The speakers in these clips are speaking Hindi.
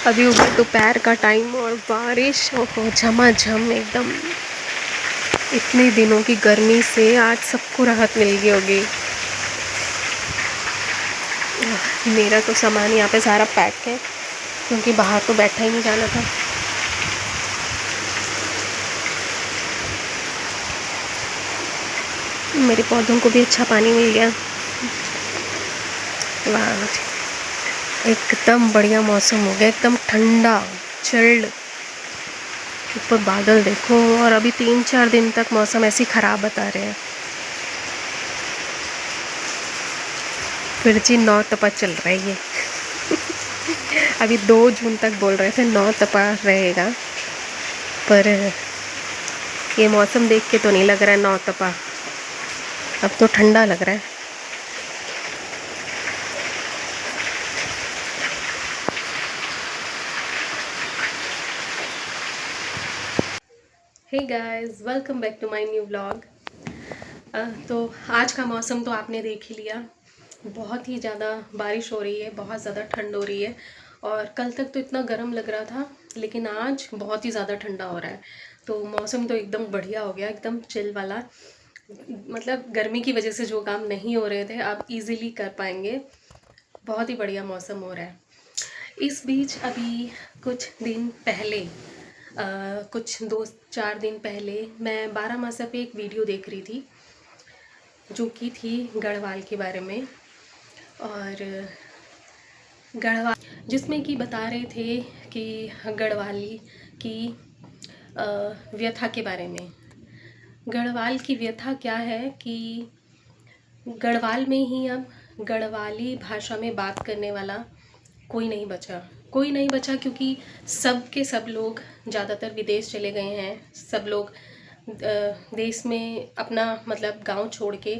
अभी हो गया दोपहर का टाइम और बारिश हो झमाझम एकदम। इतने दिनों की गर्मी से आज सबको राहत मिल गई होगी। मेरा तो सामान यहाँ पे सारा पैक है क्योंकि बाहर तो बैठा ही नहीं जाना था। मेरे पौधों को भी अच्छा पानी मिल गया। वाह, एकदम बढ़िया मौसम हो गया, एकदम ठंडा चिल्ड। ऊपर बादल देखो, और अभी 3-4 दिन तक मौसम ऐसे ही ख़राब बता रहे हैं। फिर जी 9 तपा चल रहा है ये। अभी 2 जून तक बोल रहे थे 9 तपा रहेगा, पर ये मौसम देख के तो नहीं लग रहा है 9 तपा। अब तो ठंडा लग रहा है। Hey guys, welcome back to my new vlog. तो आज का मौसम तो आपने देख ही लिया। बहुत ही ज़्यादा बारिश हो रही है, बहुत ज़्यादा ठंड हो रही है। और कल तक तो इतना गर्म लग रहा था, लेकिन आज बहुत ही ज़्यादा ठंडा हो रहा है। तो मौसम तो एकदम बढ़िया हो गया, एकदम चिल वाला। मतलब गर्मी की वजह से जो काम नहीं हो रहे थे आप इजीली कर पाएंगे। बहुत ही बढ़िया मौसम हो रहा है। इस बीच अभी कुछ दिन पहले कुछ 2-4 दिन पहले मैं बारामासा पे एक वीडियो देख रही थी, जो कि थी गढ़वाल के बारे में। और गढ़वाल जिसमें कि बता रहे थे कि गढ़वाली की व्यथा के बारे में। गढ़वाल की व्यथा क्या है कि गढ़वाल में ही अब गढ़वाली भाषा में बात करने वाला कोई नहीं बचा। कोई नहीं बचा क्योंकि सब के सब लोग ज़्यादातर विदेश चले गए हैं। सब लोग देश में अपना मतलब गांव छोड़ के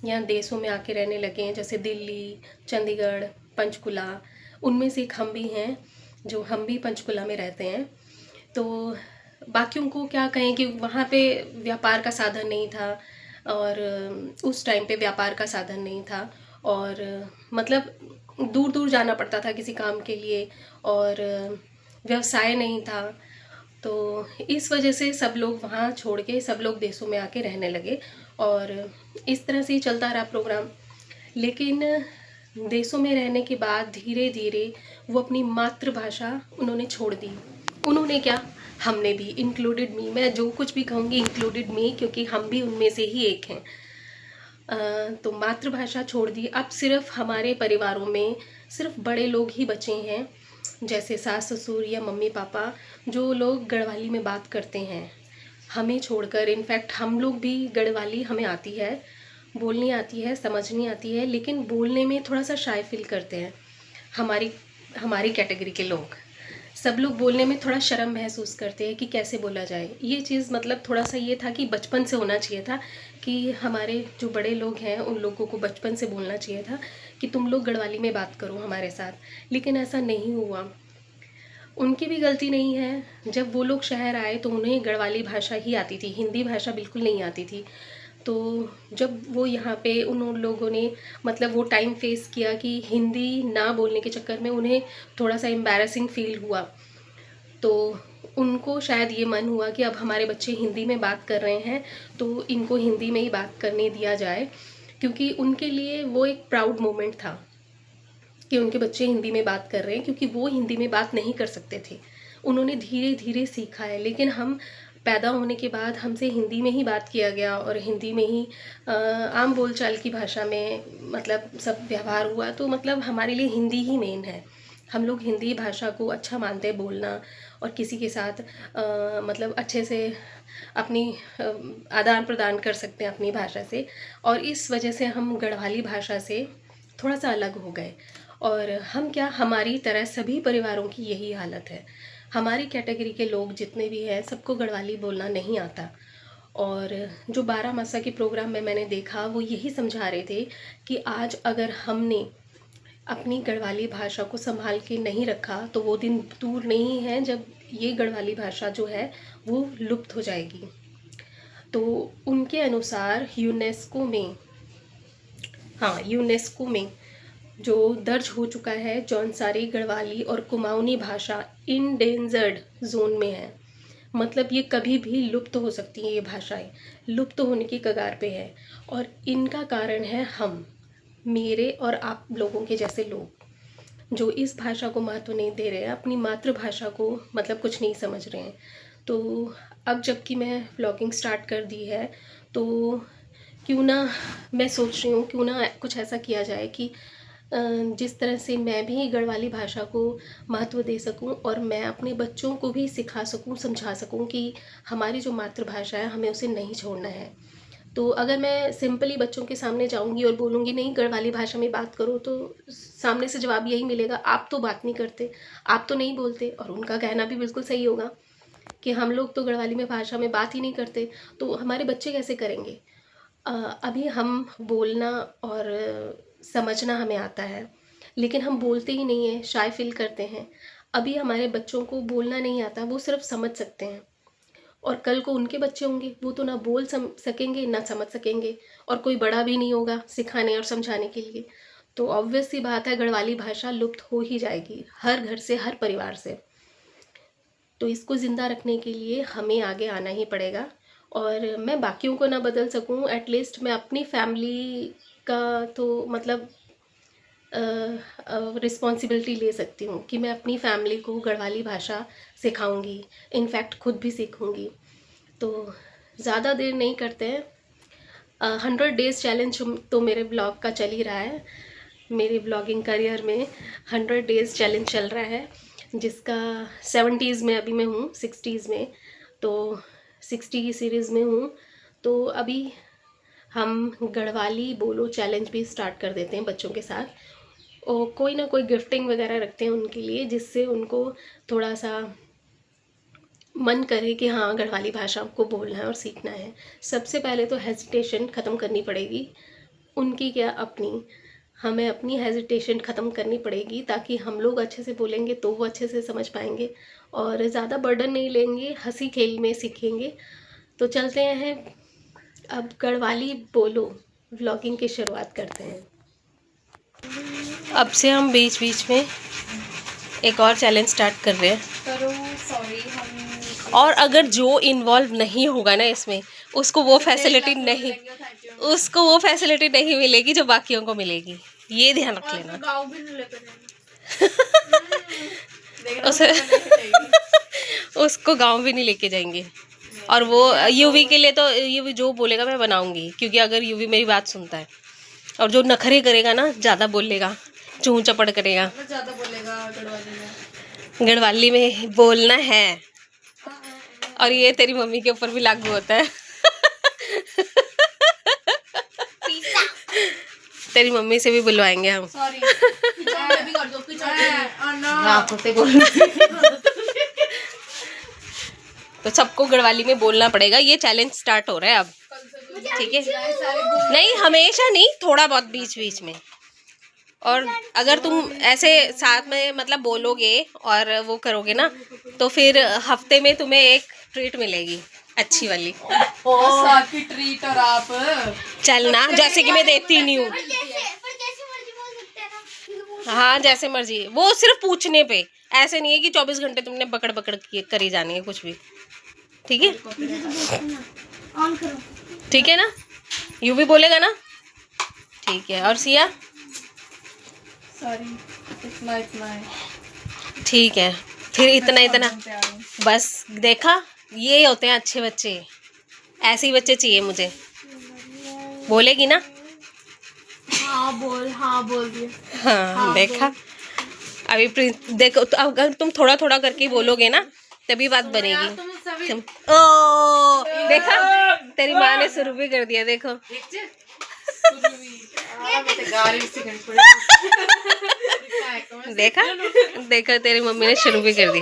यहाँ देशों में आके रहने लगे हैं, जैसे दिल्ली, चंडीगढ़, पंचकुला। उनमें से एक हम भी हैं, जो हम भी पंचकुला में रहते हैं। तो बाकियों को क्या कहें कि वहाँ पे व्यापार का साधन नहीं था, और उस टाइम पे व्यापार का साधन नहीं था, और मतलब दूर दूर जाना पड़ता था किसी काम के लिए, और व्यवसाय नहीं था। तो इस वजह से सब लोग वहाँ छोड़ के सब लोग देशों में आके रहने लगे, और इस तरह से ही चलता रहा प्रोग्राम। लेकिन देशों में रहने के बाद धीरे धीरे वो अपनी मातृभाषा उन्होंने छोड़ दी। उन्होंने क्या, हमने भी, इंक्लूडेड मी। मैं जो कुछ भी कहूँगी इंक्लूडेड मी, क्योंकि हम भी उनमें से ही एक हैं। तो मातृभाषा छोड़ दी। अब सिर्फ हमारे परिवारों में सिर्फ बड़े लोग ही बचे हैं, जैसे सास ससुर या मम्मी पापा, जो लोग गढ़वाली में बात करते हैं, हमें छोड़कर। इनफैक्ट हम लोग भी गढ़वाली हमें आती है, बोलनी आती है, समझनी आती है, लेकिन बोलने में थोड़ा सा शाय फील करते हैं। हमारी हमारी कैटेगरी के लोग, सब लोग बोलने में थोड़ा शर्म महसूस करते हैं कि कैसे बोला जाए। ये चीज़ मतलब थोड़ा सा ये था कि बचपन से होना चाहिए था कि हमारे जो बड़े लोग हैं उन लोगों को बचपन से बोलना चाहिए था कि तुम लोग गढ़वाली में बात करो हमारे साथ, लेकिन ऐसा नहीं हुआ। उनकी भी गलती नहीं है। जब वो लोग शहर आए तो उन्हें गढ़वाली भाषा ही आती थी, हिंदी भाषा बिल्कुल नहीं आती थी। तो जब वो यहाँ पे उन लोगों ने मतलब वो टाइम फेस किया कि हिंदी ना बोलने के चक्कर में उन्हें थोड़ा सा एम्बैरसिंग फील हुआ, तो उनको शायद ये मन हुआ कि अब हमारे बच्चे हिंदी में बात कर रहे हैं तो इनको हिंदी में ही बात करने दिया जाए, क्योंकि उनके लिए वो एक प्राउड मोमेंट था कि उनके बच्चे हिंदी में बात कर रहे हैं, क्योंकि वो हिंदी में बात नहीं कर सकते थे। उन्होंने धीरे धीरे सीखा है, लेकिन हम पैदा होने के बाद हमसे हिंदी में ही बात किया गया, और हिंदी में ही आम बोलचाल की भाषा में मतलब सब व्यवहार हुआ। तो मतलब हमारे लिए हिंदी ही मेन है। हम लोग हिंदी भाषा को अच्छा मानते हैं बोलना, और किसी के साथ मतलब अच्छे से अपनी आदान प्रदान कर सकते हैं अपनी भाषा से। और इस वजह से हम गढ़वाली भाषा से थोड़ा सा अलग हो गए। और हम क्या, हमारी तरह सभी परिवारों की यही हालत है। हमारी कैटेगरी के लोग जितने भी हैं सबको गढ़वाली बोलना नहीं आता। और जो बारामासा के प्रोग्राम में मैंने देखा वो यही समझा रहे थे कि आज अगर हमने अपनी गढ़वाली भाषा को संभाल के नहीं रखा तो वो दिन दूर नहीं है जब ये गढ़वाली भाषा जो है वो लुप्त हो जाएगी। तो उनके अनुसार यूनेस्को में, हाँ यूनेस्को में जो दर्ज हो चुका है, जौनसारी, गढ़वाली और कुमाऊनी भाषा इंडेंजर्ड जोन में है। मतलब ये कभी भी लुप्त हो सकती हैं, ये भाषाएं लुप्त होने की कगार पे है। और इनका कारण है हम, मेरे और आप लोगों के जैसे लोग, जो इस भाषा को महत्व नहीं दे रहे हैं, अपनी मातृभाषा को मतलब कुछ नहीं समझ रहे हैं। तो अब जबकि मैं व्लॉगिंग स्टार्ट कर दी है, तो क्यों ना, मैं सोच रही हूँ क्यों ना कुछ ऐसा किया जाए कि जिस तरह से मैं भी गढ़वाली भाषा को महत्व दे सकूं और मैं अपने बच्चों को भी सिखा सकूं, समझा सकूं कि हमारी जो मातृभाषा है हमें उसे नहीं छोड़ना है। तो अगर मैं सिंपली बच्चों के सामने जाऊंगी और बोलूँगी नहीं गढ़वाली भाषा में बात करो, तो सामने से जवाब यही मिलेगा, आप तो बात नहीं करते, आप तो नहीं बोलते। और उनका कहना भी बिल्कुल सही होगा कि हम लोग तो गढ़वाली में भाषा में बात ही नहीं करते, तो हमारे बच्चे कैसे करेंगे। अभी हम बोलना और समझना हमें आता है, लेकिन हम बोलते ही नहीं हैं, शाय फील करते हैं। अभी हमारे बच्चों को बोलना नहीं आता, वो सिर्फ समझ सकते हैं। और कल को उनके बच्चे होंगे, वो तो ना बोल सकेंगे ना समझ सकेंगे, और कोई बड़ा भी नहीं होगा सिखाने और समझाने के लिए। तो ऑब्वियस सी बात है, गढ़वाली भाषा लुप्त हो ही जाएगी, हर घर से, हर परिवार से। तो इसको ज़िंदा रखने के लिए हमें आगे आना ही पड़ेगा। और मैं बाकियों को ना बदल सकूं, एटलीस्ट मैं अपनी फैमिली का तो मतलब रिस्पॉन्सिबिलिटी ले सकती हूँ कि मैं अपनी फैमिली को गढ़वाली भाषा सिखाऊंगी, इनफैक्ट खुद भी सीखूंगी। तो ज़्यादा देर नहीं करते हैं, 100 डेज़ चैलेंज तो मेरे ब्लॉग का चल ही रहा है। मेरे ब्लॉगिंग करियर में 100 डेज़ चैलेंज चल रहा है, जिसका 70s में अभी मैं हूँ, 60s में, तो 60 की सीरीज़ में हूँ। तो अभी हम गढ़वाली बोलो चैलेंज भी स्टार्ट कर देते हैं बच्चों के साथ, और कोई ना कोई गिफ्टिंग वगैरह रखते हैं उनके लिए, जिससे उनको थोड़ा सा मन करे कि हाँ गढ़वाली भाषा को बोलना है और सीखना है। सबसे पहले तो हेजिटेशन ख़त्म करनी पड़ेगी, उनकी क्या अपनी, हमें अपनी हेजिटेशन ख़त्म करनी पड़ेगी, ताकि हम लोग अच्छे से बोलेंगे तो वो अच्छे से समझ पाएंगे और ज़्यादा बर्डन नहीं लेंगे, हंसी खेल में सीखेंगे। तो चलते हैं, अब गढ़वाली बोलो व्लॉगिंग की शुरुआत करते हैं। अब से हम बीच बीच में एक और चैलेंज स्टार्ट कर रहे हैं। सॉरी और अगर जो इन्वॉल्व नहीं होगा ना इसमें, उसको वो फैसिलिटी नहीं, उसको वो फैसिलिटी नहीं मिलेगी जो बाकियों को मिलेगी, ये ध्यान रख लेना। गाँव भी नहीं लेकर उसे उसको गांव भी नहीं लेके जाएंगे। और वो यूवी के लिए तो यूवी जो बोलेगा मैं बनाऊंगी, क्योंकि अगर यूवी मेरी बात सुनता है, और जो नखरे करेगा ना, ज़्यादा बोलेगा, चूं चपड़ करेगा, ज़्यादा बोलेगा गढ़वाली में बोलना है। और ये तेरी मम्मी के ऊपर भी लागू होता है। तेरी मम्मी से भी बुलवाएंगे हम। सॉरी भी कर दो तो सबको गढ़वाली में बोलना पड़ेगा, ये चैलेंज स्टार्ट हो रहा है अब, ठीक है? नहीं हमेशा नहीं, थोड़ा बहुत बीच बीच में। और अगर तुम ऐसे साथ में मतलब बोलोगे और वो करोगे ना, तो फिर हफ्ते में तुम्हें एक ट्रीट मिलेगी अच्छी वाली। साथ की ट्रीट। और आप चलना, जैसे कि मैं देती नहीं हूँ। हाँ जैसे मर्जी, वो सिर्फ पूछने पे, ऐसे नहीं है कि 24 घंटे तुमने पकड़ पकड़ करी जानी है कुछ भी, ठीक है? ठीक है ना? यू भी बोलेगा ना? ठीक है। और सिया? सॉरी इतना ठीक है, फिर इतना इतना बस। देखा, ये होते हैं अच्छे बच्चे, ऐसे ही बच्चे चाहिए मुझे। बोलेगी ना? हाँ बोल दिए। हाँ देखा, अभी देखो, तो अगर तुम थोड़ा थोड़ा करके बोलोगे ना, तभी बात बनेगी। ओ देखा, तेरी माँ ने शुरू भी कर दिया, देखो। देखा, देखो तेरी मम्मी ने शुरू भी कर दी।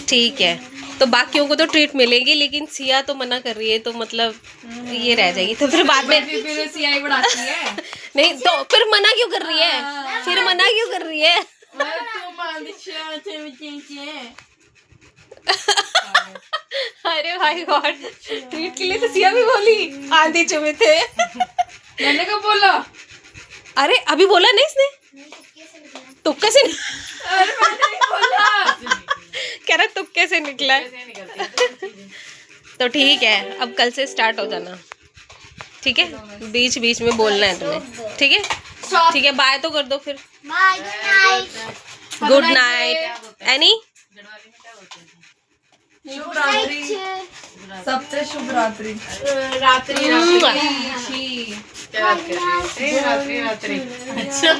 ठीक है, तो बाकियों को तो ट्रीट मिलेगी, लेकिन सिया तो मना कर रही है, तो मतलब ये रह जाएगी। तो फिर बाद में फिर सिया ही बढ़ाती है। नहीं तो फिर मना क्यों कर रही है, फिर मना क्यों कर रही है? अरे भाई गॉड, ट्रीट के लिए तो सिया भी बोली, आंधी चुमे थे। मैंने कब बोला? अरे अभी बोला नहीं इसने, तुक्के से अरे मैंने नहीं बोला। कह रहा तुक्के से निकला है। तो ठीक है, अब कल से स्टार्ट हो जाना, ठीक है? बीच बीच में बोलना है तुम्हें, ठीक है? ठीक है, बाय तो कर दो फिर। Bye, good night. Good night Annie. शुभ रात्रि, सबसे शुभ रात्रि। रात्रि मुआ। रात्रि रात्रि रात्रि। अच्छा